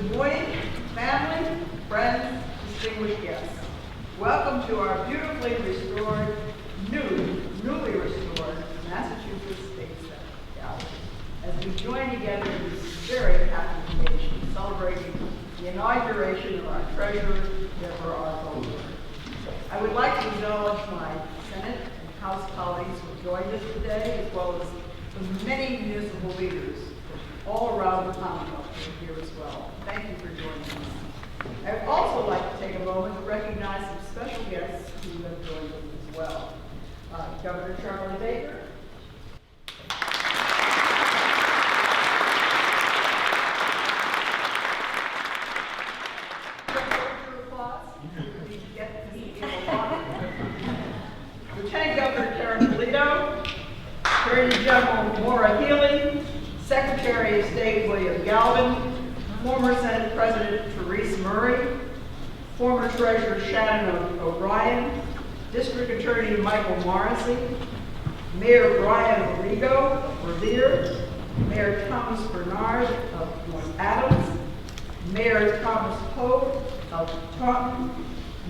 Good morning, family, friends, distinguished guests. Welcome to our beautifully restored, newly restored Massachusetts State Gallery as we join together in this very happy occasion celebrating the inauguration of our treasurer, Deborah Goldberg. I would like to acknowledge my Senate and House colleagues who have joined us today, as well as the many municipal leaders all around the Commonwealth who are here as well. Thank you for joining us. I would also like to take a moment to recognize some special guests who have joined us as well. Governor Charlie Baker, Lieutenant Governor Karen Polito, Attorney General Maura Healy, Secretary of State William Galvin, former Senate President Therese Murray, former Treasurer Shannon O'Brien, District Attorney Michael Morrissey, Mayor Brian Revere, Mayor Thomas Bernard of North Adams, Mayor Thomas Pope of Taunton,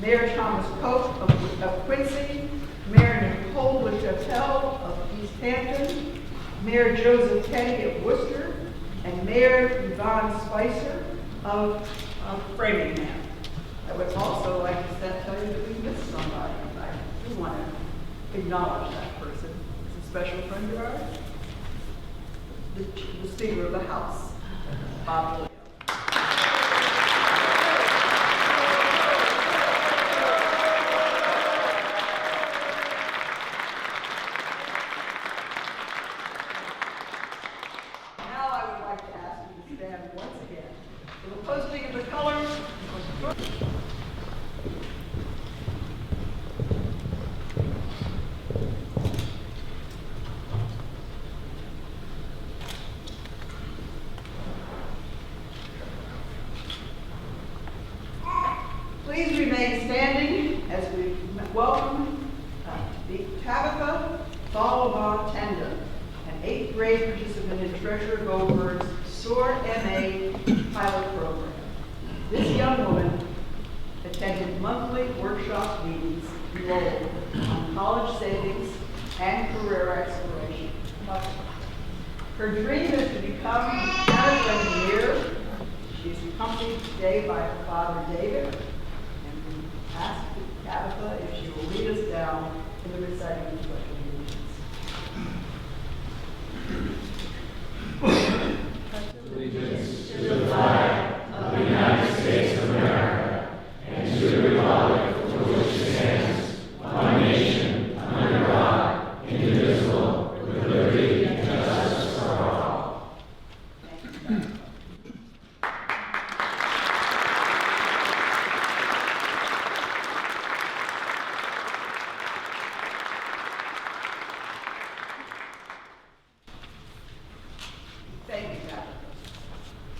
Mayor Thomas Pope of Quincy, Mayor Nicole LaChapelle of East Hampton, Mayor Joseph Kenny of Worcester, and Mayor Yvonne Spicer of Framingham. I would also like to tell you that we missed somebody. I do want to acknowledge that person. It's a special friend of ours, the Speaker of the House, Bob Williams. Posting of the colors. Please remain standing as we welcome Tabitha Thalabon Tenda, an 8th grade participant in Treasurer Goldberg's SOAR MA pilot program. This young woman attended monthly workshop meetings enrolled on college savings and career exploration. Her dream is to become a mechanical engineer. She's accompanied today by her father, David, and we ask Tabitha if she will lead us down in the reciting of the Pledge of Allegiance to the flag of the United States of America and to the republic for which it stands, one nation, under God, indivisible, with liberty and justice for all. Thank you, Tabitha.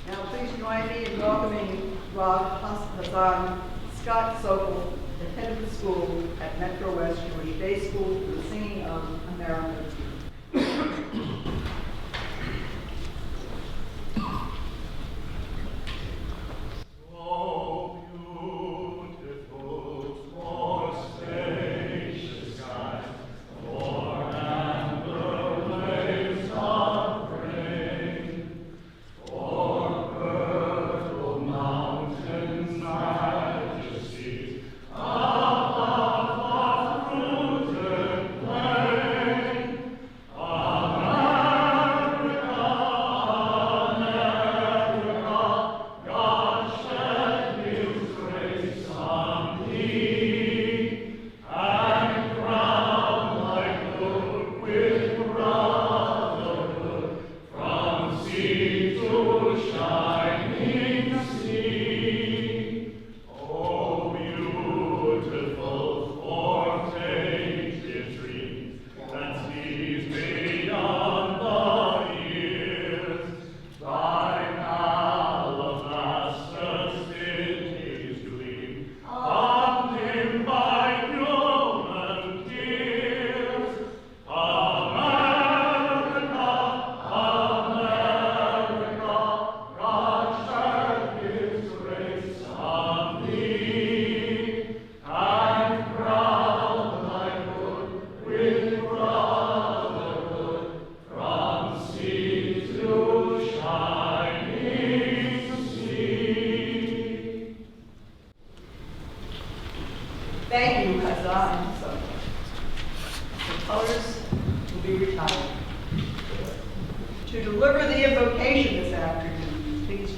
Now please join me in welcoming Rob Hassan Scott Sokol, the head of the school at Metro West Jewish Day School, for the singing of America.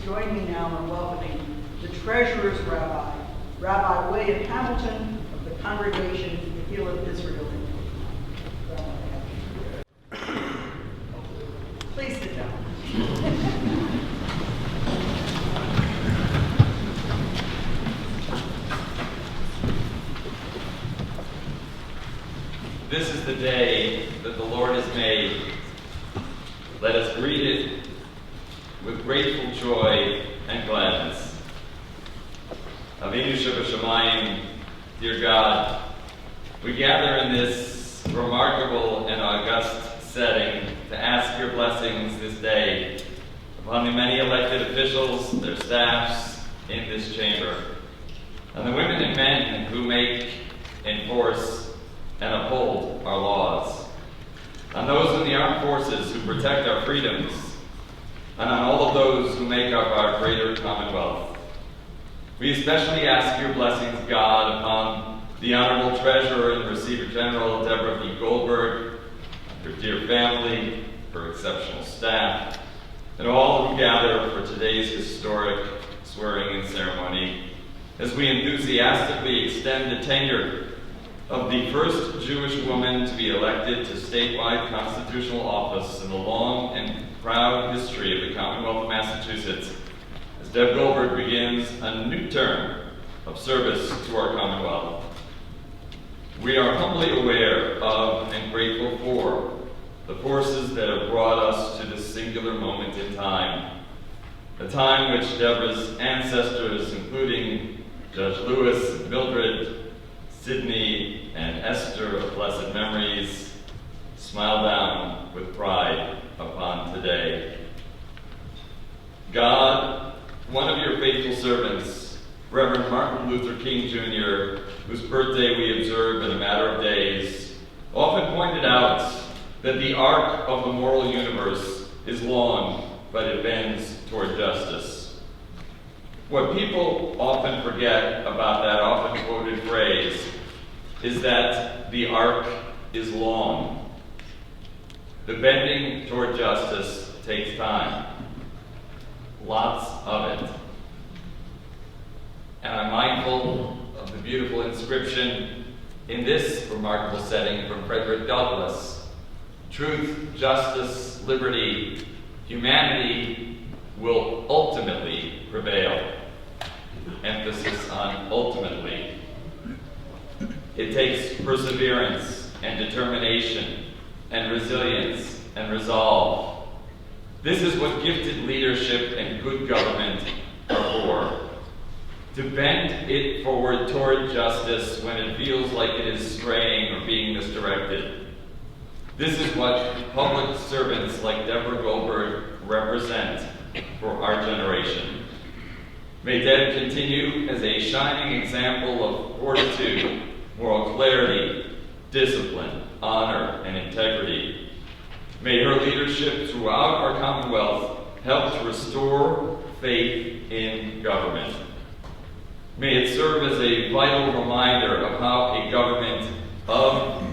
join me now in welcoming the Treasurer's Rabbi, Rabbi William Hamilton of the Congregation for the Healing of Israel. Please sit down. This is the day that the Lord has made. Let us greet it with grateful joy and gladness. Avinu Shebashamayim, dear God, we gather in this remarkable and august setting to ask your blessings this day upon the many elected officials, their staffs in this chamber, and the women and men who make, enforce, and uphold our laws, on those in the armed forces who protect our freedoms, and on all of those who make up our greater Commonwealth. We especially ask your blessings, God, upon the Honorable Treasurer and Receiver General Deborah Goldberg, her dear family, her exceptional staff, and all who gather for today's historic swearing-in ceremony, as we enthusiastically extend the tenure of the first Jewish woman to be elected to statewide constitutional office in the long and proud history of the Commonwealth of Massachusetts, as Deb Goldberg begins a new term of service to our Commonwealth. We are humbly aware of and grateful for the forces that have brought us to this singular moment in time, a time which Deborah's ancestors, including Judge Lewis and Mildred, Sidney and Esther of blessed memories, smile down with pride upon today. God, one of your faithful servants, Reverend Martin Luther King Jr., whose birthday we observe in a matter of days, often pointed out that the arc of the moral universe is long, but it bends toward justice. What people often forget about that often quoted phrase is that the arc is long. The bending toward justice takes time. Lots of it. And I'm mindful of the beautiful inscription in this remarkable setting from Frederick Douglass: truth, justice, liberty, humanity will ultimately prevail. Emphasis on ultimately. It takes perseverance and determination and resilience and resolve. This is what gifted leadership and good government are for. To bend it forward toward justice when it feels like it is straying or being misdirected. This is what public servants like Deborah Goldberg represent for our generation. May Deb continue as a shining example of fortitude, moral clarity, discipline, honor, and integrity. May her leadership throughout our Commonwealth help to restore faith in government. May it serve as a vital reminder of how a government of,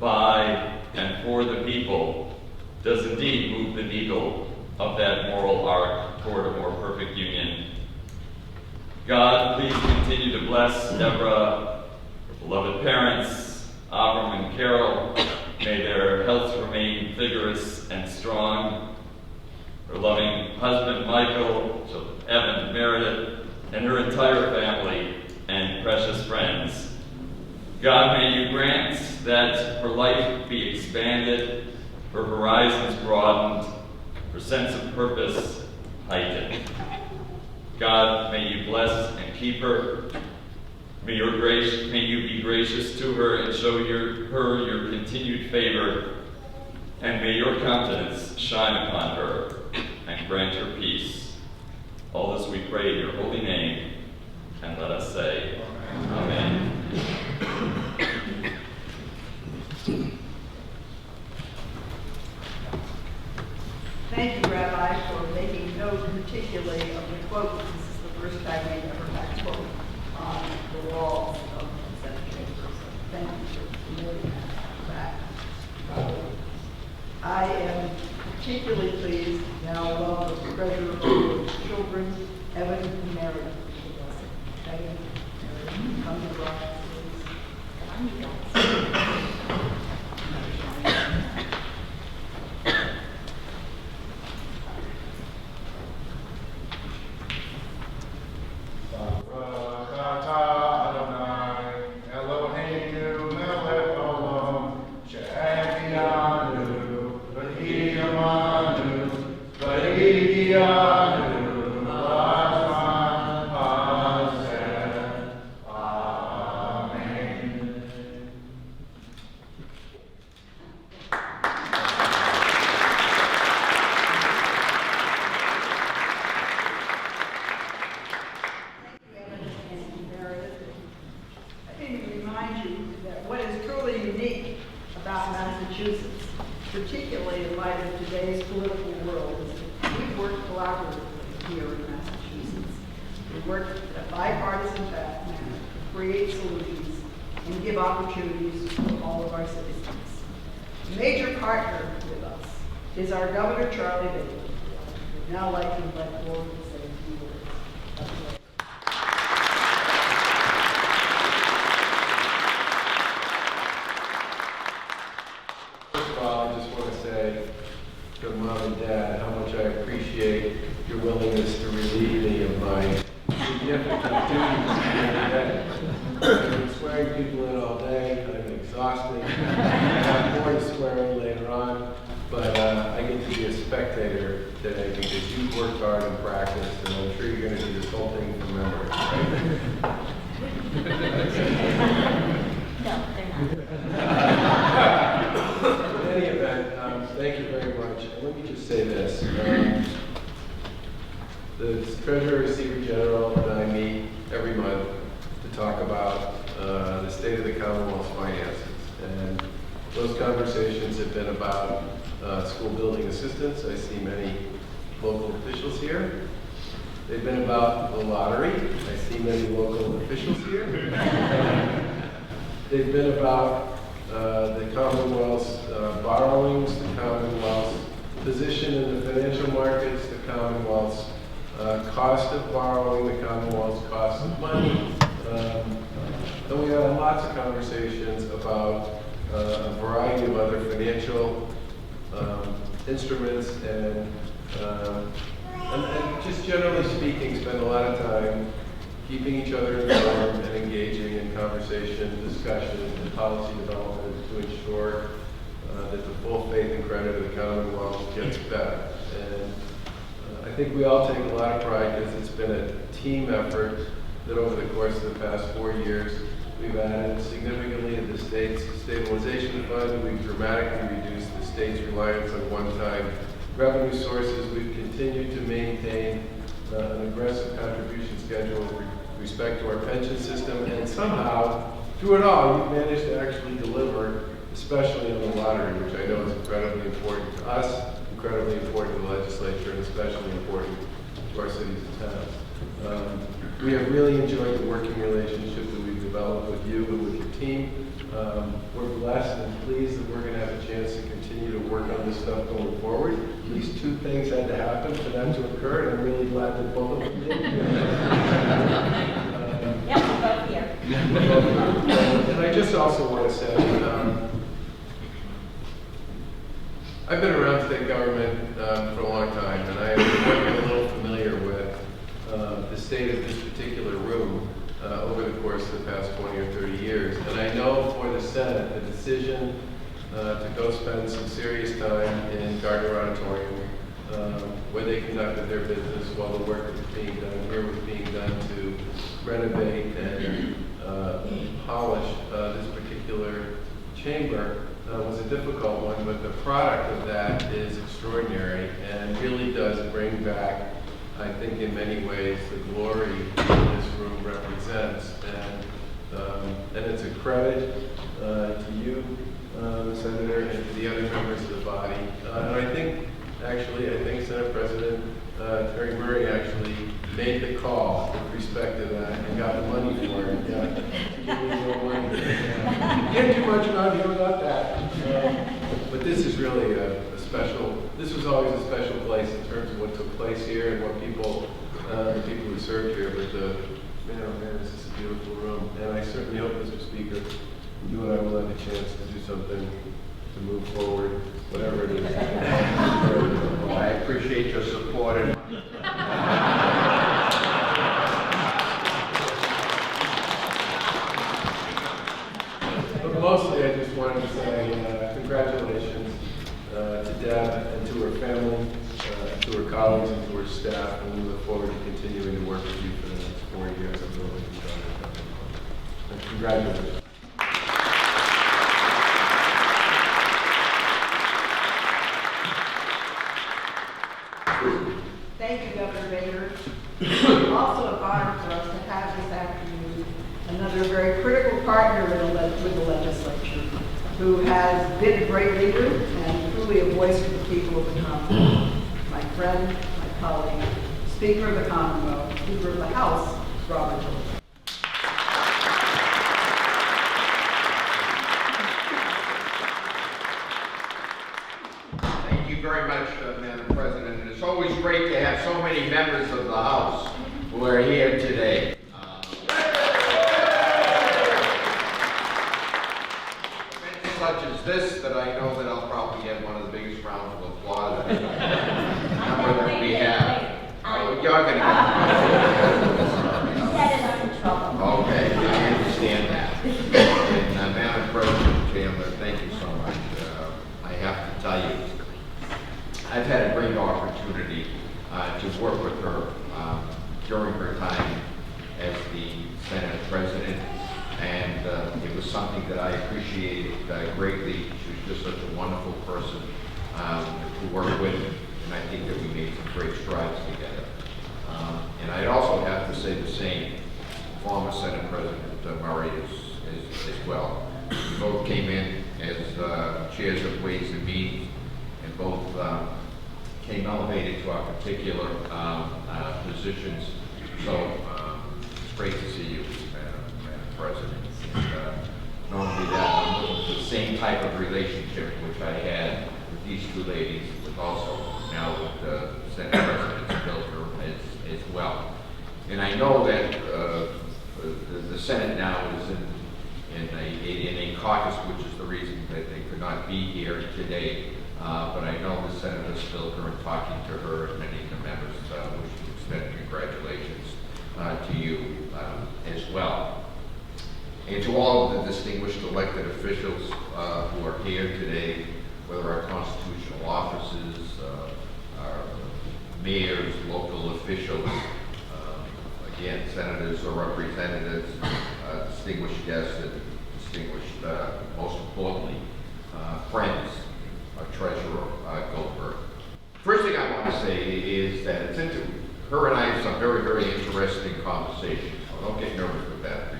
by, and for the people does indeed move the needle of that moral arc toward a more perfect union. God, please continue to bless Deborah, her beloved parents, Avram and Carol. May their health remain vigorous and strong. Her loving husband, Michael, children Evan and Meredith, and her entire family and precious friends. God, may you grant that her life be expanded, her horizons broadened, her sense of purpose heightened. God, may you bless and keep her. May you be gracious to her and show her your continued favor, and may your countenance shine upon her and grant her peace. All this we pray in your holy name, and let us say, Amen. Thank you, Rabbi, for making note particularly of the quote. This is the first time we ever had a quote on the walls of the Senate chamber. So thank you for noting that. I am particularly pleased now to welcome the Treasurer of the Children Evan and Mary. Evan, Mary, come to the rock, please. Come on, you guys. Massachusetts, particularly in light of today's political world, is that we work collaboratively here in Massachusetts. We work in a bipartisan manner to create solutions and give opportunities to all of our citizens. A major partner with us is our Governor Charlie Baker. I would now like to invite Gordon to say a few words. To Mom and Dad, how much I appreciate your willingness to relieve me of my significant duties today. I've been swearing people in all day. I'm exhausted. I have more to swear in later on, but I get to be a spectator today because you've worked hard in practice, and I'm sure you're going to do this whole thing from memory. Right? No, they're not. In any event, thank you very much. And let me just say this. The Treasurer Receiver General and I meet every month to talk about the state of the Commonwealth's finances. And those conversations have been about school building assistance. I see many local officials here. They've been about the lottery. I see many local officials here. They've been about the Commonwealth's borrowings, the Commonwealth's position in the financial markets, the Commonwealth's cost of borrowing, the Commonwealth's cost of money. And we had lots of conversations about a variety of other financial instruments and just generally speaking, spend a lot of time keeping each other informed and engaging in conversation, discussion, and policy development to ensure that the full faith and credit of the Commonwealth gets better. And I think we all take a lot of pride because it's been a team effort that over the course of the past 4 years, we've added significantly to the state's stabilization fund. We've dramatically reduced the state's reliance on one-time revenue sources. We've continued to maintain an aggressive contribution schedule with respect to our pension system, and somehow, through it all, we've managed to actually deliver, especially on the lottery, which I know is incredibly important to us, incredibly important to the legislature, and especially important to our cities and towns. We have really enjoyed the working relationship that we've developed with you and with your team. We're blessed and pleased that we're going to have a chance to continue to work on this stuff going forward. At least 2 things had to happen for that to occur, and I'm really glad that both of them did. Yeah, we're both here. And I just also want to say, I've been around state government for a long time, and I am a little familiar with the state of this particular room over the course of the past 20 or 30 years. And I know for the Senate, the decision to go spend some serious time in Gardner Auditorium, where they conducted their business while the work was being done here was being done to renovate and polish this particular chamber, was a difficult one, but the product of that is extraordinary and really does bring back, I think, in many ways, the glory that this room represents. And it's a credit to you, Senator, and to the other members of the body. And I think Senate President Terry Murray actually made the call with respect to that and got the money for it. Yeah, no money. Can't do much around here without that. But this is really a special, this was always a special place in terms of what took place here and what people, the people who served here, but man, oh man, this is a beautiful room. And I certainly hope, Mr. Speaker, you and I will have a chance to do something to move forward, whatever it is. Well, I appreciate your support. But mostly, I just wanted to say congratulations to Deb and to her family, to her colleagues and to her staff, and we look forward to continuing to work with you for the next 4 years. I'm really excited. Congratulations. Thank you, Governor Baker. It's also an honor for us to have this afternoon another very critical partner with the legislature, who has been a great leader and truly a voice for the people of the Commonwealth. My friend, my colleague, Speaker of the Commonwealth, Speaker of the House, Robert Goldberg. Thank you very much, Madam President. And it's always great to have so many members of the House who are here today. Events such as this, that I know that I'll probably get one of the biggest rounds of applause that we have. Oh, you're going to get Okay, I understand that. And Madam President, Chandler, thank you so much. I have to tell you, I've had a great opportunity to work with her during her time as the Senate President, and it was something that I appreciated greatly. She was just such a wonderful person to work with, and I think that we made some great strides together. And I'd also have to say the same, former Senate President Murray as well. We both came in as chairs of Ways and Means, and both came elevated to our particular positions. So it's great to see you, Madam President. And, not only that, the same type of relationship which I had with these two ladies, with also now with the Senate President Spilker as well. And I know that the Senate now is in a caucus, which is the reason that they could not be here today. But I know the Senator Spilker, and talking to her and many of the members, wish to extend congratulations to you as well. And to all of the distinguished elected officials who are here today, whether our constitutional officers, our mayors, local officials, again, senators or representatives, distinguished guests, and distinguished, most importantly, friends, Treasurer Goldberg. First thing I want to say is that her and I have some very, very interesting conversations. So don't get nervous with that.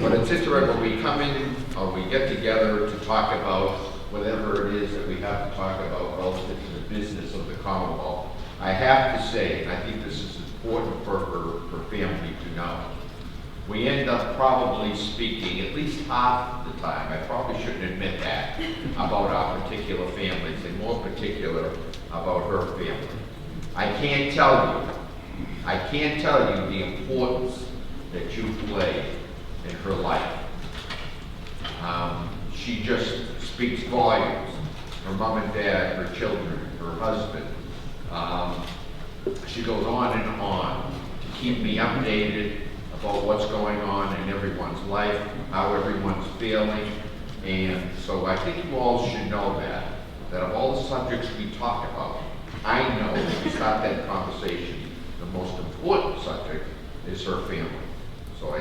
But it's interesting when we come in or we get together to talk about whatever it is that we have to talk about relative to the business of the Commonwealth. I have to say, and I think this is important for her family to know, we end up probably speaking at least half the time, I probably shouldn't admit that, about our particular families, and more particular about her family. I can't tell you the importance that you play in her life. She just speaks volumes. Her mom and dad, her children, her husband. She goes on and on to keep me updated about what's going on in everyone's life, how everyone's feeling. And so I think you all should know that of all the subjects we talk about, I know when we start that conversation, the most important subject is her family. So I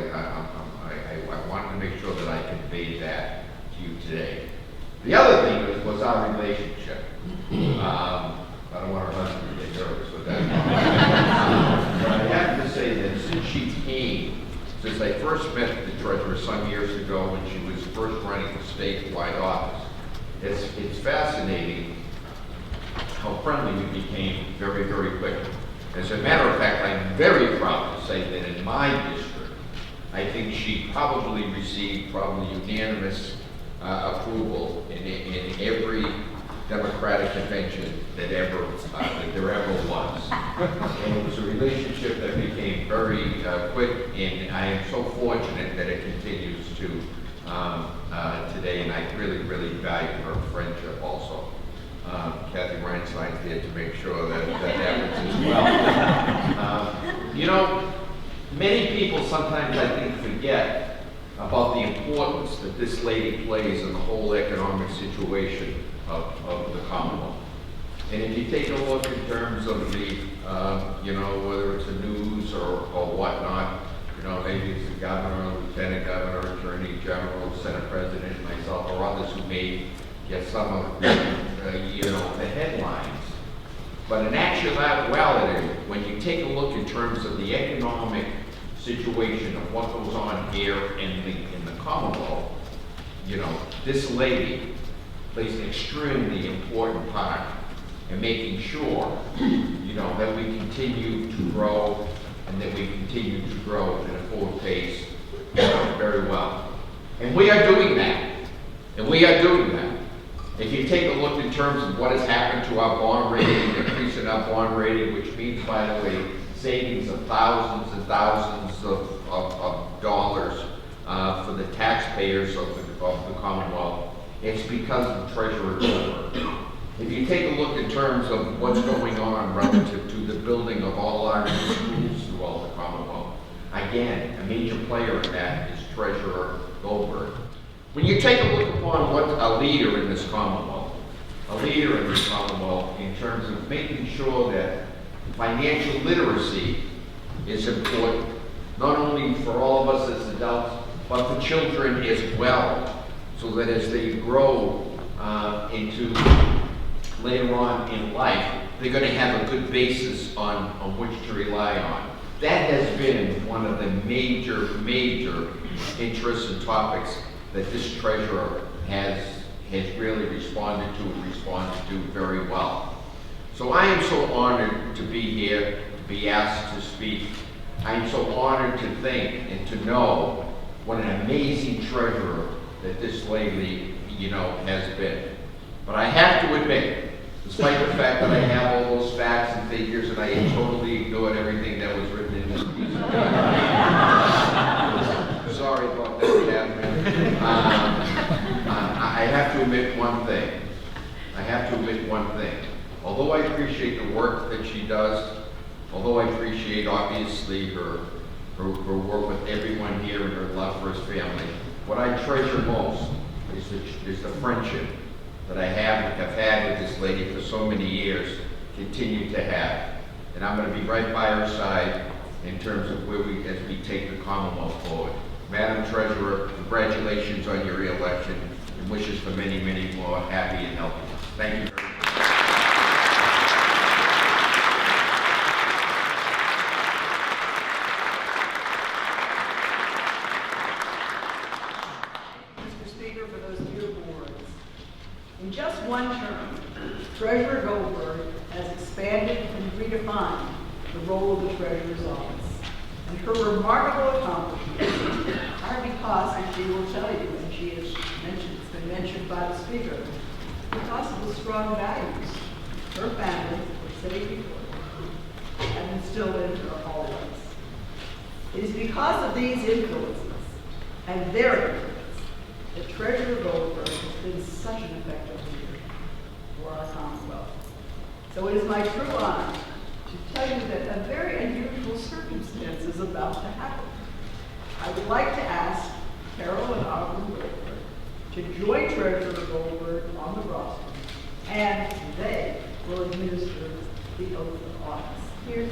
wanted to make sure that I conveyed that to you today. The other thing was our relationship. I don't want her husband to get nervous with that. But I have to say that since I first met the treasurer some years ago when she was first running for statewide office, it's fascinating how friendly we became very, very quickly. As a matter of fact, I'm very proud to say that in my district, I think she probably received unanimous approval in every Democratic convention that there ever was. And it was a relationship that became very quick, and I am so fortunate that it continues to today, and I really, really value her friendship also. Kathy Reinstein's here to make sure that happens as well. You know, many people sometimes, I think, forget about the importance that this lady plays in the whole economic situation of the Commonwealth. And if you take a look in terms of the, you know, whether it's the news or whatnot, you know, maybe it's the governor, lieutenant governor, attorney general, senate president, myself, or others who may get some of you know, the headlines. But in actuality, when you take a look in terms of the economic situation of what goes on here in the Commonwealth, you know, this lady plays an extremely important part in making sure, you know, that we continue to grow and that we continue to grow at a full pace very well. And we are doing that. And we are doing that. If you take a look in terms of what has happened to our bond rating, increase in our bond rating, which means, by the way, savings of thousands and thousands of dollars for the taxpayers of the Commonwealth, it's because of Treasurer Goldberg. If you take a look in terms of what's going on relative to the building of all our new schools throughout the Commonwealth, again, a major player in that is Treasurer Goldberg. When you take a look upon what a leader in this Commonwealth in terms of making sure that financial literacy is important, not only for all of us as adults, but for children as well, so that as they grow into later on in life, they're going to have a good basis on which to rely on. That has been one of the major interests and topics that this treasurer has really responded to very well. So I am so honored to be here, to be asked to speak. I am so honored to think and to know what an amazing treasurer that this lady, you know, has been. But I have to admit, despite the fact that I have all those facts and figures and I totally ignored everything that was written in this piece of paper. Sorry about that, Catherine. I have to admit one thing. Although I appreciate the work that she does, although I appreciate obviously her work with everyone here and her love for his family, what I treasure most is the friendship that I have had with this lady for so many years, continue to have. And I'm going to be right by her side in terms of as we take the Commonwealth forward. Madam Treasurer, congratulations on your re-election and wishes for many, many more happy and healthy ones. Thank you very much. Mr. Speaker, for those beautiful words. In just one term, Treasurer Goldberg has expanded and redefined the role of the Treasurer's office. And her remarkable accomplishments are because, and she will tell you, and she has mentioned, it's been mentioned by the Speaker, because of the strong values her family, for safety, have instilled into all of us. It is because of these influences and their influence that Treasurer Goldberg has been such an effective leader for our Commonwealth. So it is my true honor to tell you that a very unusual circumstance is about to happen. I would like to ask Carol and Aubrey Goldberg to join Treasurer Goldberg on the roster, and they will administer the oath of office. Here's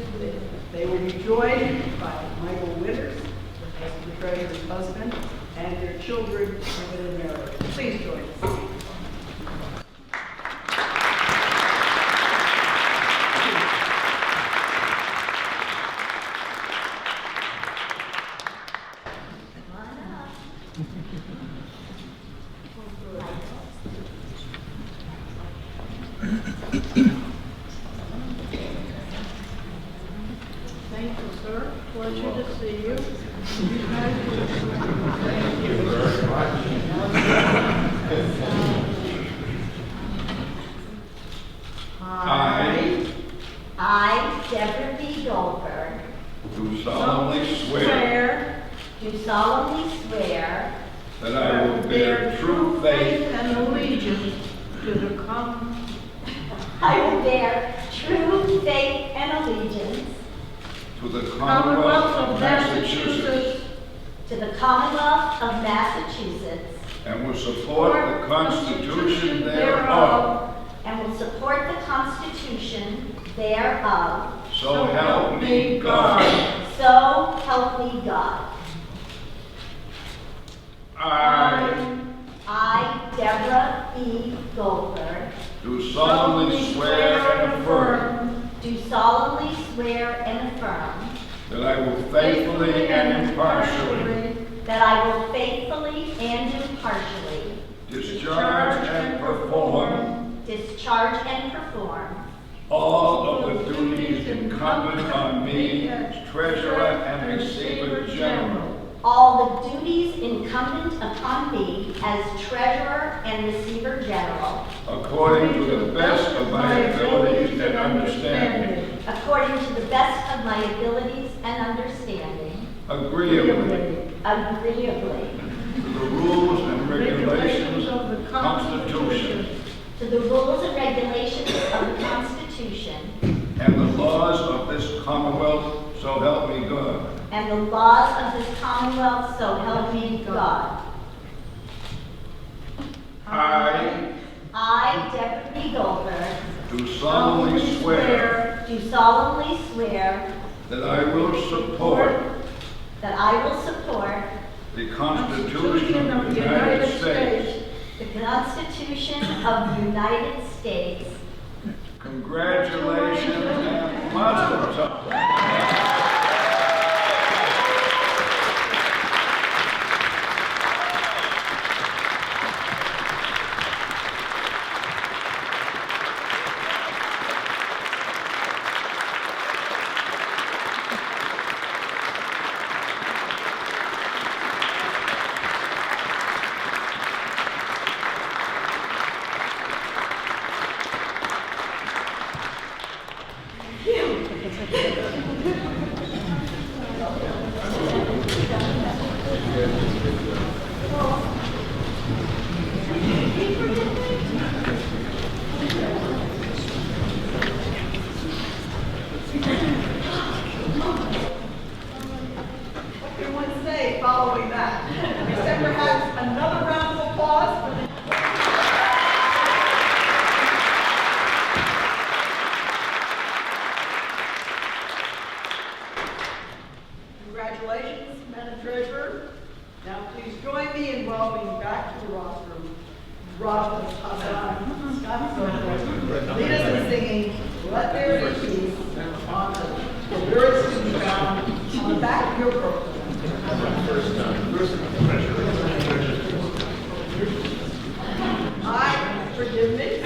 they will be joined by Michael Winters, the Treasurer's husband, and their children in America. Please join us. Thank you, sir. Pleasure to see you. Thank you very much. do solemnly swear do solemnly swear that I will bear true faith and allegiance to the I will bear true faith and allegiance to the Commonwealth of Massachusetts to the Commonwealth of Massachusetts and will support the Constitution thereof, and will support the Constitution thereof. so help me God. So help me God. I, Deborah E. Goldberg, Do solemnly swear and affirm do solemnly swear and affirm that I will faithfully and impartially that I will faithfully and impartially discharge and perform all of the duties incumbent on me as Treasurer and Receiver General, all the duties incumbent upon me as Treasurer and Receiver General, according to the best of my abilities and understanding, according to the best of my abilities and understanding, agreeably agreeably to the rules and regulations of the Constitution to the rules and regulations of the Constitution and the laws of this Commonwealth, so help me God. and the laws of this Commonwealth, so help me God. I I, Deborah B. Goldberg, do solemnly swear do solemnly swear that I will support the Constitution of the United States. the Constitution of the United States. Congratulations and mazel tov. What can one say following that? We send perhaps another round of applause for the Congratulations, Madam Treasurer. Now please join me in welcoming back to the rostrum, Scott Goldberg. Lead us in singing, Let There Be Peace, on the lyrics to be found on the back of your program. I, forgive me.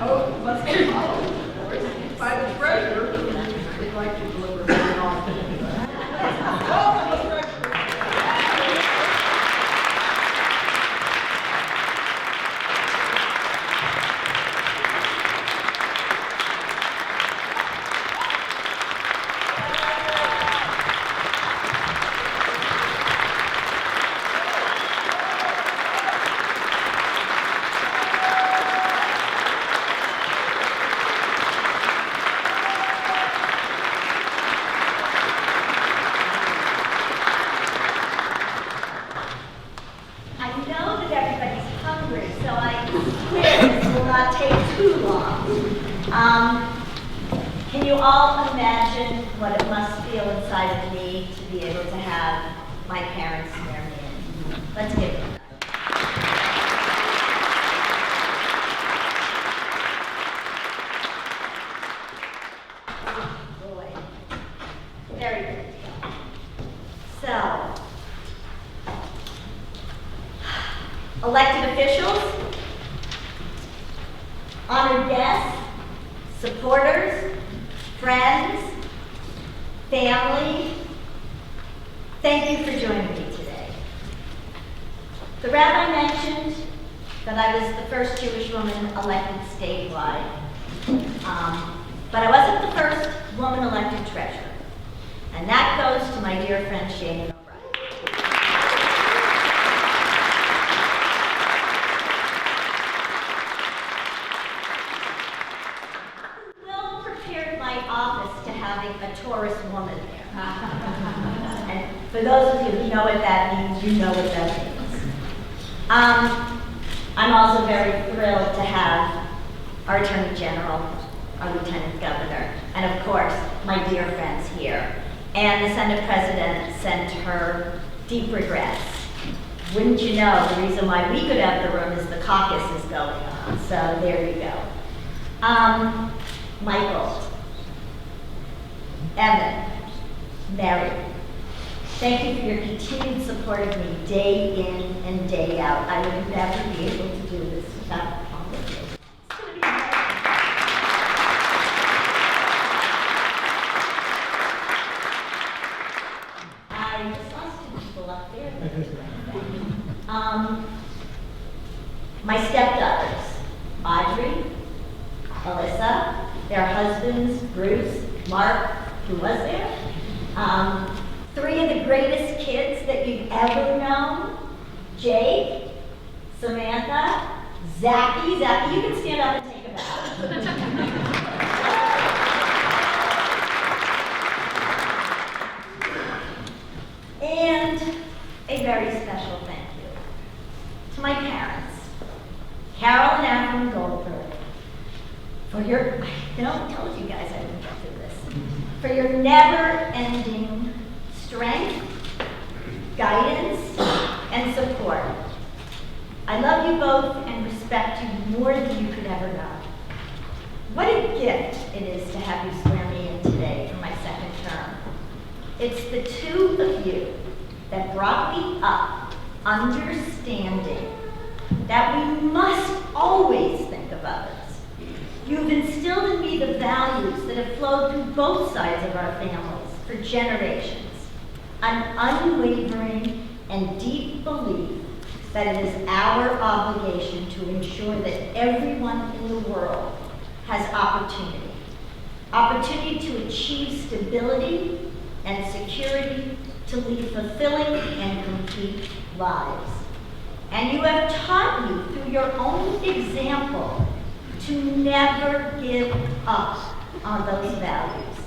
Oath must be followed, of course, by the treasurer, who would like to deliver the honor. Welcome, the treasurer. I know that everybody's hungry, so I swear this will not take too long. Can you all imagine what it must feel inside of me to be able to have my parents swear me in? Let's give it. Boy. Very good. So, elected officials, honored guests, supporters, friends, family, thank you for joining me today. The rabbi mentioned that I was the first Jewish woman elected statewide. But I wasn't the first home an elected treasurer. And that goes to my dear friend Shannon O'Brien. Will prepared my office to having a Taurus woman there. And for those of you who know what that means, you know what that means. I'm also very thrilled to have our Attorney General, our Lieutenant Governor, and of course, my dear friends here. And the Senate President sent her deep regrets. Wouldn't you know, the reason why we could have the room is the caucus is going on, so there you go. Michael, Evan, Mary, thank you for your continued support of me day in and day out. I would never be able to do this without all of you. It's gonna be amazing. I just lost two people up there. My stepdaughters, Audrey, Alyssa, their husbands, Bruce, Mark, who was there. Three of the greatest kids that you've ever known, Jake, Samantha, Zachy. Zachy, you can stand up and take a bow. And a very special thank you to my parents, Carol and Evan Goldberg, for your, I told you guys I would get through this, for your never-ending strength, guidance, and support. I love you both and respect you more than you could ever know. What a gift it is to have you swear me in today for my second term. It's the two of you that brought me up understanding that we must always think of others. You've instilled in me the values that have flowed through both sides of our families for generations. An unwavering and deep belief that it is our obligation to ensure that everyone in the world has opportunity. Opportunity to achieve stability and security, to lead fulfilling and complete lives. And you have taught you through your own example to never give up on those values,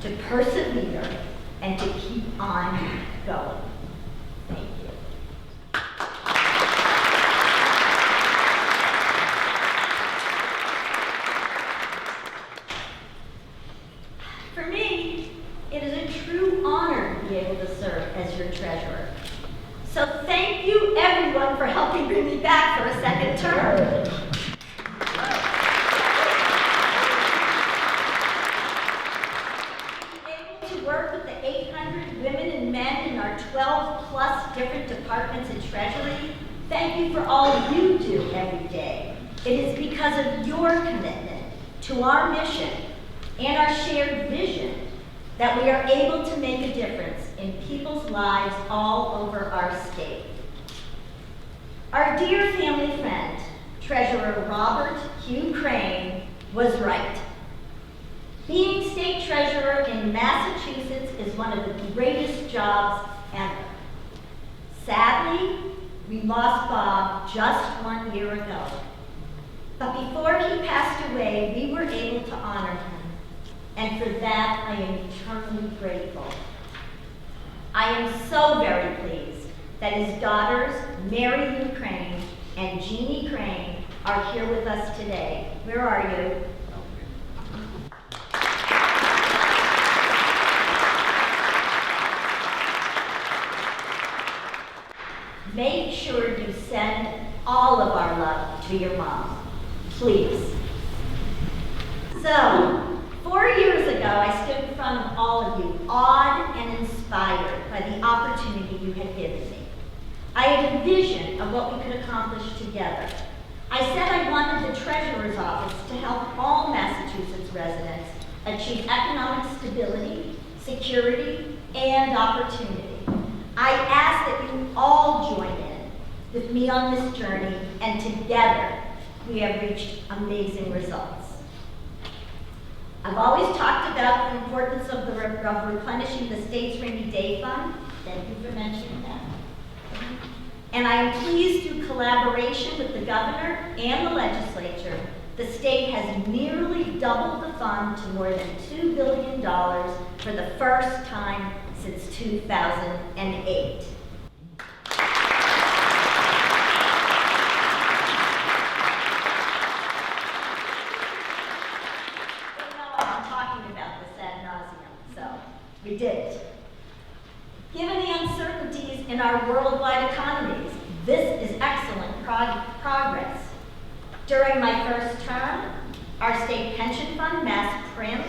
to persevere and to keep on going. Thank you. For me, it is a true honor to be able to serve as your treasurer. So thank you everyone for helping bring me back for a second term. Work with the 800 women and men in our 12+ different departments in Treasury. Thank you for all you do every day. It is because of your commitment to our mission and our shared vision that we are able to make a difference in people's lives all over our state. Our dear family friend, Treasurer Robert Hugh Crane, was right. Being state treasurer in Massachusetts is one of the greatest jobs ever. Sadly, we lost Bob just 1 year ago. But before he passed away, we were able to honor him. And for that, I am eternally grateful. I am so very pleased that his daughters, Mary Lou Crane and Jeannie Crane, are here with us today. Where are you? Make sure you send all of our love to your mom, please. So, 4 years ago, I stood in front of all of you, awed and inspired by the opportunity you had given me. I had a vision of what we could accomplish together. I said I wanted the Treasurer's Office to help all Massachusetts residents achieve economic stability, security, and opportunity. I ask that you all join in with me on this journey, and together we have reached amazing results. I've always talked about the importance of replenishing the state's rainy day fund. Thank you for mentioning that. And I am pleased through collaboration with the governor and the legislature, the state has nearly doubled the fund to more than $2 billion for the first time since 2008. We did. Given the uncertainties in our worldwide economies, this is excellent progress. During my first term, our state pension fund, Mass Prim,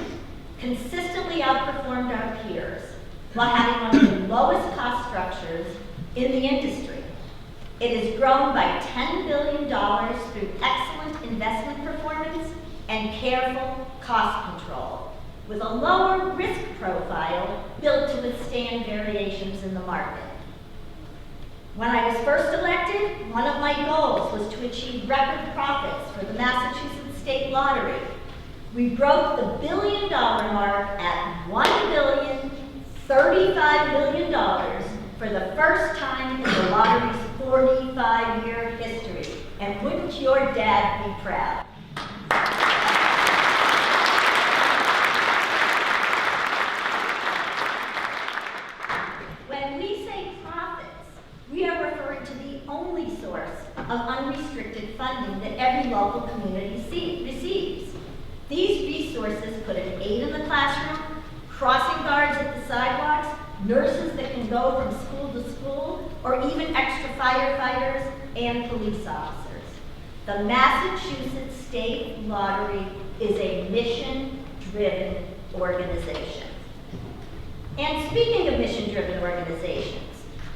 consistently outperformed our peers while having one of the lowest cost structures in the industry. It has grown by $10 billion through excellent investment performance and careful cost control, with a lower risk profile built to withstand variations in the market. When I was first elected, one of my goals was to achieve record profits for the Massachusetts State Lottery. We broke the $1 billion mark at $1,035 million for the first time in the lottery's 45-year history. And wouldn't your dad be proud? When we say profits, we are referring to the only source of unrestricted funding that every local community receives. These resources put an aide in the classroom, crossing guards at the sidewalks, nurses that can go from school to school, or even extra firefighters and police officers. The Massachusetts State Lottery is a mission-driven organization. And speaking of mission-driven organizations,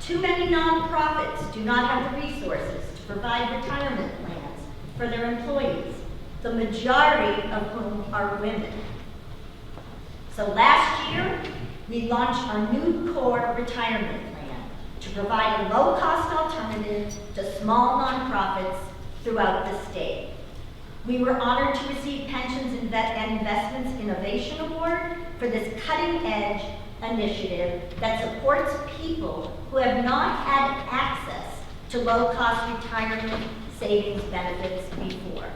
too many nonprofits do not have the resources to provide retirement plans for their employees, the majority of whom are women. So last year, we launched our new core retirement plan to provide a low-cost alternative to small nonprofits throughout the state. We were honored to receive Pensions and Investments Innovation Award for this cutting-edge initiative that supports people who have not had access to low-cost retirement savings benefits before.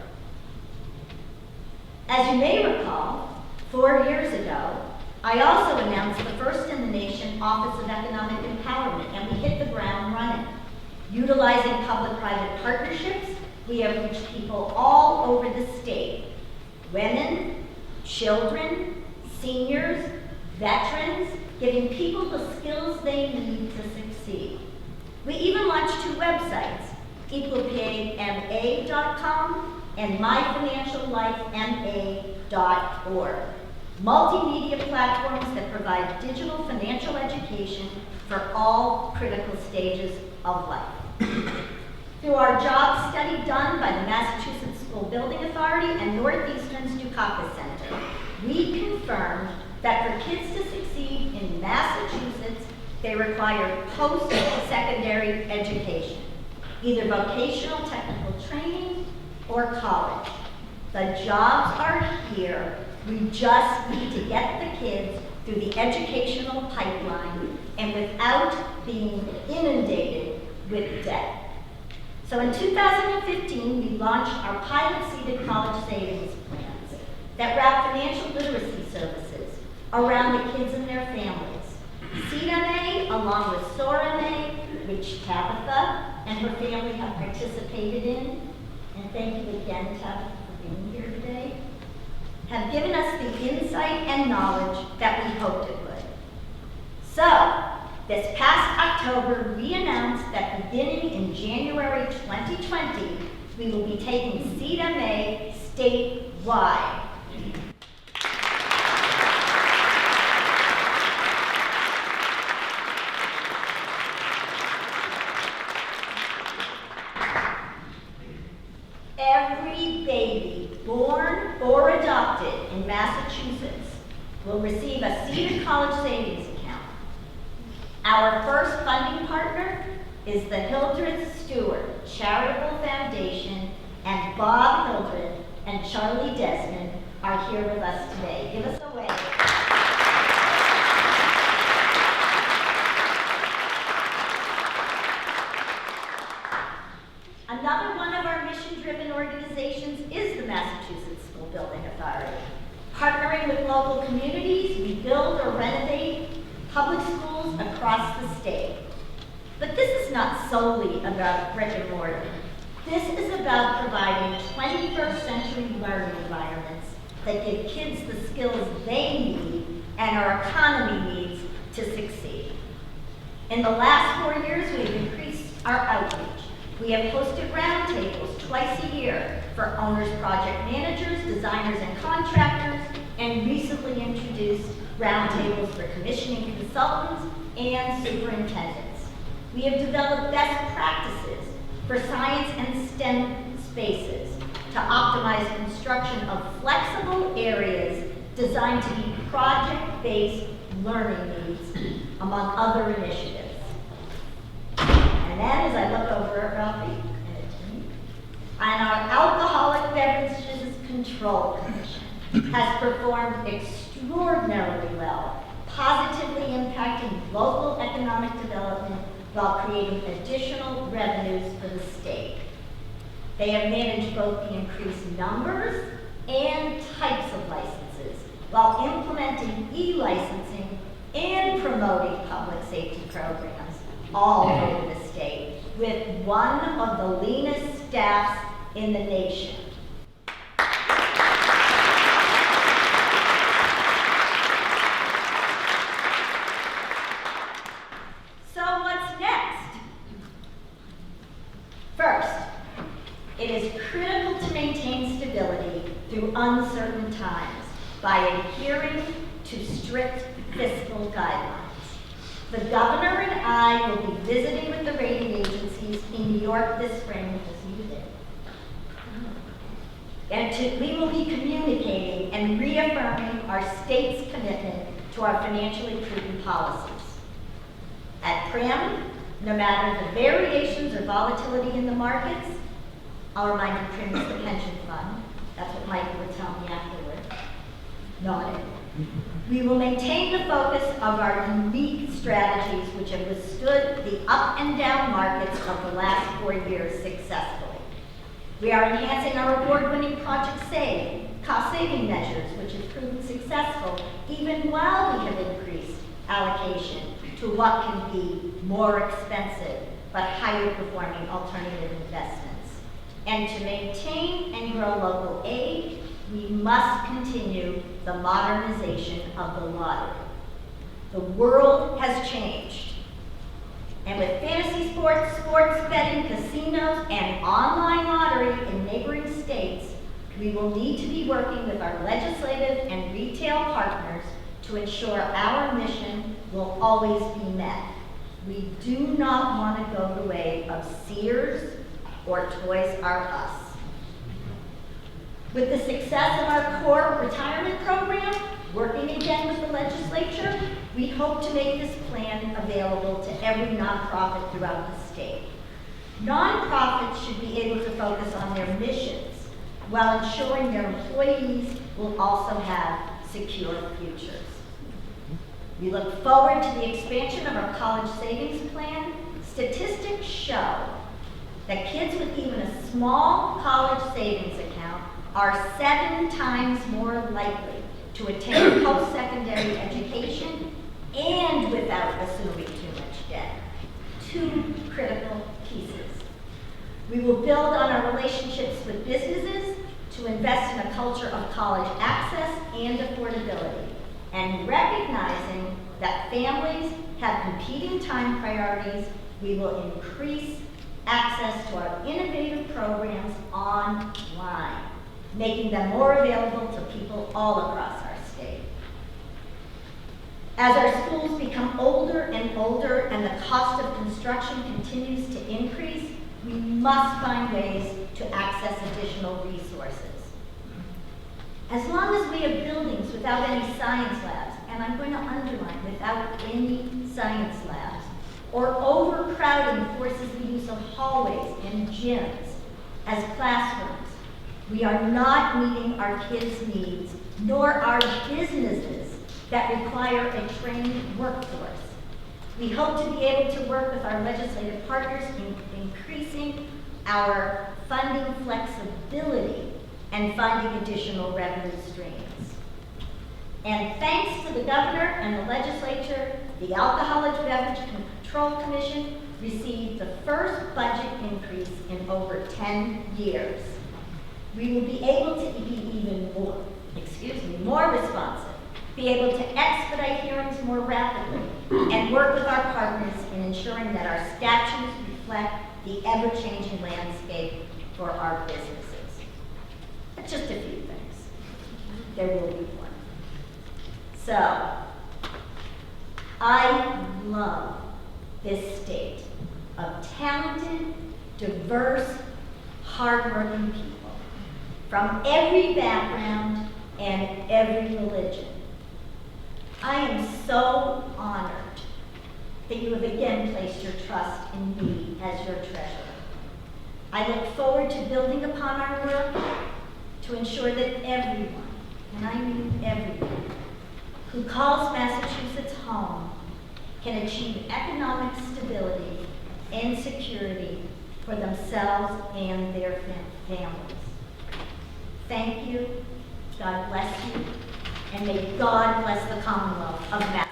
As you may recall, 4 years ago, I also announced the first in the nation Office of Economic Empowerment, and we hit the ground running. Utilizing public-private partnerships, we have reached people all over the state: women, children, seniors, veterans, giving people the skills they need to succeed. We even launched 2 websites, equalpayma.com and myfinanciallifema.org, multimedia platforms that provide digital financial education for all critical stages of life. Through our job study done by the Massachusetts School Building Authority and Northeastern's Dukakis Center, we confirmed that for kids to succeed in Massachusetts, they require post-secondary education, either vocational technical training or college. The jobs are here. We just need to get the kids through the educational pipeline and without being inundated with debt. So in 2015, we launched our pilot-seeded college savings plans that wrap financial literacy services around the kids and their families. CDMA, along with SORMA, which Tabitha and her family have participated in, and thank you again, Tabitha, for being here today, have given us the insight and knowledge that we hoped it would. So, this past October, we announced that beginning in January 2020, we will be taking CDMA statewide. Every baby born or adopted in Massachusetts will receive a seeded college savings account. Our first funding partner is the Hildreth Stewart Charitable Foundation, and Bob Hildreth and Charlie Desmond are here with us today. Give us a wave. Another one of our mission-driven organizations is the Massachusetts School Building Authority. Partnering with local communities, we build or renovate public schools across the state. But this is not solely about brick and mortar. This is about providing 21st century learning environments that give kids the skills they need and our economy needs to succeed. In the last 4 years, we've increased our outreach. We have hosted roundtables twice a year for owners, project managers, designers, and contractors, and recently introduced roundtables for commissioning consultants and superintendents. We have developed best practices for science and STEM spaces to optimize construction of flexible areas designed to meet project-based learning needs, among other initiatives. And then, as I look over at Ralphie and our Alcoholic Beverages Control Commission has performed extraordinarily well, positively impacting local economic development while creating additional revenues for the state. They have managed both the increased numbers and types of licenses while implementing e-licensing and promoting public safety programs all over the state with one of the leanest staffs in the nation. So what's next? First, it is critical to maintain stability through uncertain times by adhering to strict fiscal guidelines. The governor and I will be visiting with the rating agencies in New York this spring, as you did. And we will be communicating and reaffirming our state's commitment to our financially prudent policies. At PRIM, no matter the variations or volatility in the markets, I'll remind you PRIM is the pension fund. That's what Michael would tell me afterward. Nodded. We will maintain the focus of our unique strategies which have withstood the up and down markets of the last 4 years successfully. We are enhancing our award-winning Project Save, cost-saving measures, which has proven successful even while we have increased allocation to what can be more expensive but higher performing alternative investments. And to maintain and grow local aid, we must continue the modernization of the lottery. The world has changed. And with fantasy sports, sports betting, casinos, and online lottery in neighboring states, we will need to be working with our legislative and retail partners to ensure our mission will always be met. We do not want to go the way of Sears or Toys R Us. With the success of our core retirement program, working again with the legislature, we hope to make this plan available to every nonprofit throughout the state. Nonprofits should be able to focus on their missions while ensuring their employees will also have secure futures. We look forward to the expansion of our college savings plan. Statistics show that kids with even a small college savings account are 7 times more likely to attain post-secondary education and without assuming too much debt. 2 critical pieces. We will build on our relationships with businesses to invest in a culture of college access and affordability, and recognizing that families have competing time priorities, we will increase access to our innovative programs online, making them more available to people all across our state. As our schools become older and older and the cost of construction continues to increase, we must find ways to access additional resources. As long as we have buildings without any science labs, and I'm going to underline without any science labs, or overcrowding forces the use of hallways and gyms as classrooms, We are not meeting our kids' needs, nor our businesses that require a trained workforce. We hope to be able to work with our legislative partners in increasing our funding flexibility and finding additional revenue streams. And thanks to the governor and the legislature, the Alcoholic Beverage Control Commission received the first budget increase in over 10 years. We will be able to be even more responsive, be able to expedite hearings more rapidly, and work with our partners in ensuring that our statutes reflect the ever-changing landscape for our businesses. But just a few things. There will be more. So, I love this state of talented, diverse, hardworking people from every background and every religion. I am so honored that you have again placed your trust in me as your treasurer. I look forward to building upon our work to ensure that everyone, and I mean everyone, who calls Massachusetts home can achieve economic stability and security for themselves and their families. Thank you, God bless you, and may God bless the Commonwealth of Massachusetts.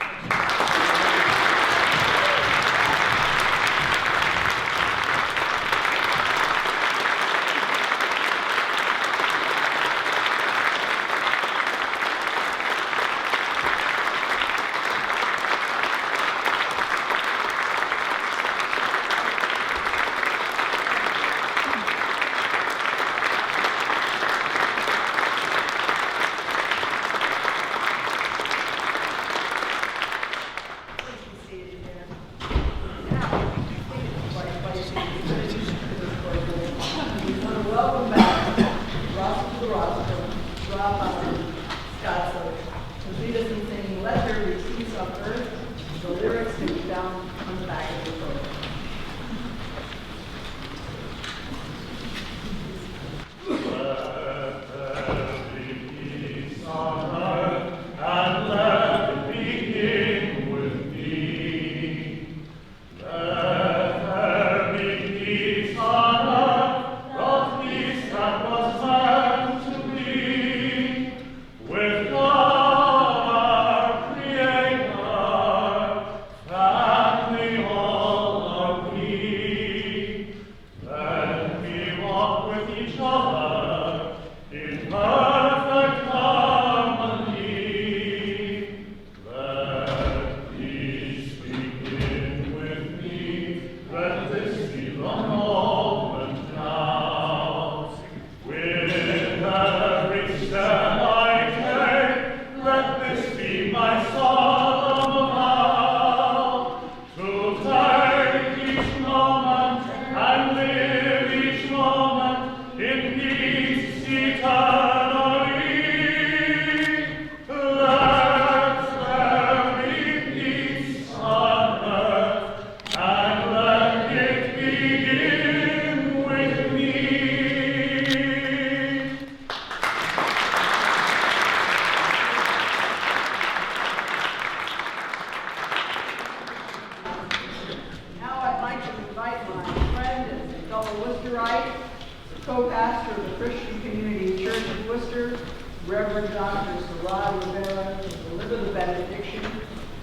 Co-pastor of the Christian Community Church of Worcester, Reverend Dr. Salah Rivera, to deliver the benediction.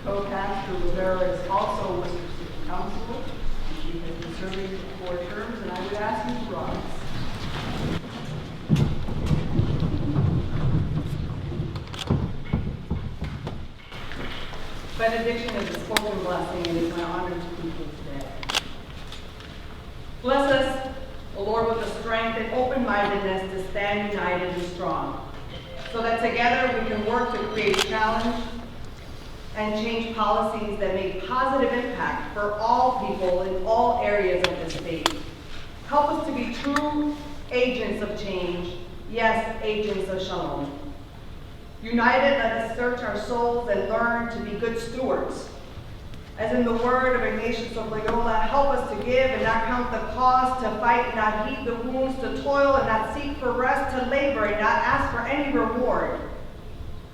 Co-pastor Rivera is also Worcester City Council. She has been serving for 4 terms, and I would ask you to rise. Benediction is a spoken blessing, and it's my honor to speak here today. Bless us, O Lord, with the strength and open-mindedness to stand united and strong, so that together we can work to create challenge and change policies that make positive impact for all people in all areas of the state. Help us to be true agents of change, yes, agents of shalom. United, let us search our souls and learn to be good stewards. As in the word of Ignatius of Loyola, help us to give and not count the cost, to fight and not heed the wounds, to toil and not seek for rest, to labor and not ask for any reward.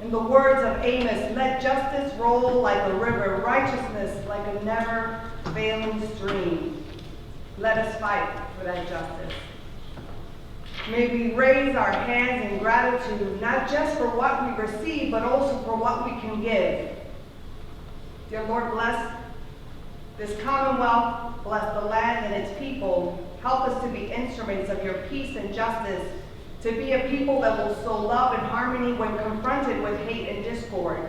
In the words of Amos, let justice roll like a river, righteousness like a never-failing stream. Let us fight for that justice. May we raise our hands in gratitude, not just for what we receive, but also for what we can give. Dear Lord, bless this Commonwealth, bless the land and its people. Help us to be instruments of your peace and justice, to be a people that will sow love and harmony when confronted with hate and discord.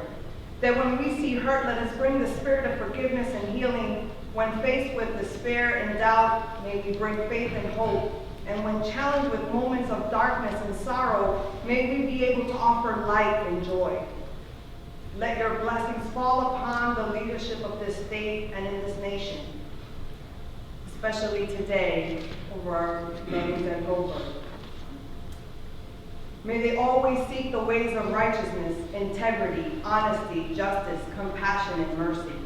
That when we see hurt, let us bring the spirit of forgiveness and healing. When faced with despair and doubt, may we bring faith and hope. And when challenged with moments of darkness and sorrow, may we be able to offer light and joy. Let your blessings fall upon the leadership of this state and in this nation, especially today over our lovely Deb Goldberg. May they always seek the ways of righteousness, integrity, honesty, justice, compassion, and mercy.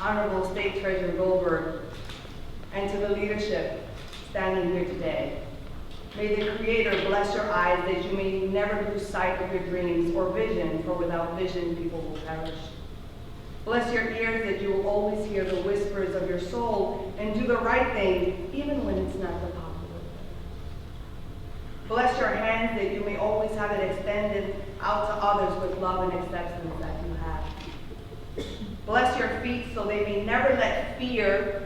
Honorable State Treasurer Goldberg, and to the leadership standing here today, may the Creator bless your eyes that you may never lose sight of your dreams or vision, for without vision people will perish. Bless your ears that you will always hear the whispers of your soul and do the right thing, even when it's not the popular way. Bless your hands that you may always have it extended out to others with love and acceptance that you have. Bless your feet so they may never let fear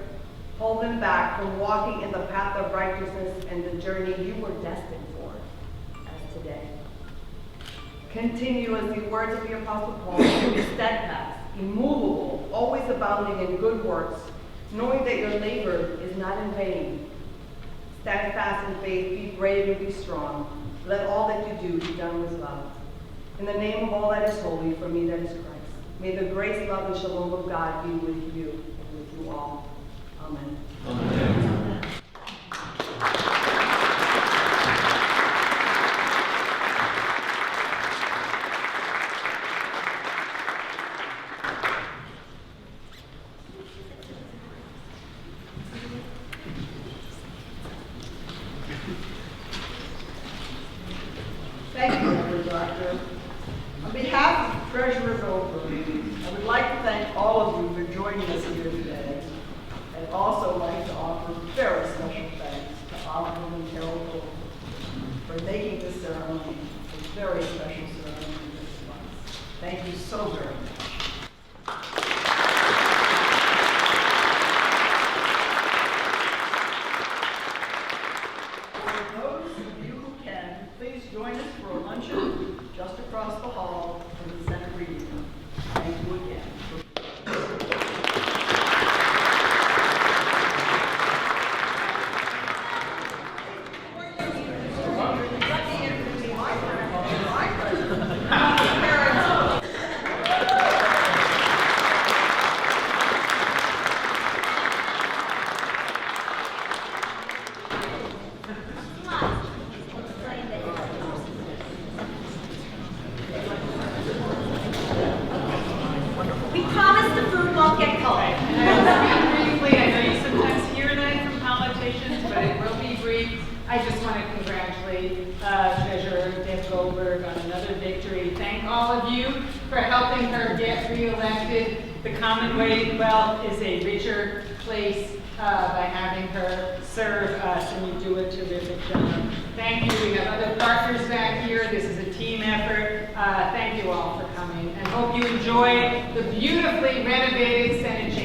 hold them back from walking in the path of righteousness and the journey you were destined for, as today. Continue, as the words of the Apostle Paul, to be steadfast, immovable, always abounding in good works, knowing that your labor is not in vain. Stand fast in faith, be brave and be strong. Let all that you do be done with love. In the name of all that is holy, for me that is Christ, may the grace, love, and shalom of God be with you and with you all. Amen. Amen. Thank you, Reverend Doctor. On behalf of Treasurer Goldberg, I would like to thank all of you for joining us here today. I'd also like to offer very special thanks to Honorable Carol Goldberg for making this ceremony a very special ceremony this month. Thank you so very much. For those of you who can, please join us for a luncheon just across the hall from the Senate Reading Room. Thank you again. We promise the food won't get cold. Briefly, I know you sometimes hear that from politicians, but it will be brief. I just want to congratulate Treasurer Deb Goldberg on another victory. Thank all of you for helping her get reelected. The Commonwealth is a richer place by having her serve us, and you do a terrific job. Thank you. We have other partners back here. This is a team effort. Thank you all for coming, and hope you enjoy the beautifully renovated Senate chamber.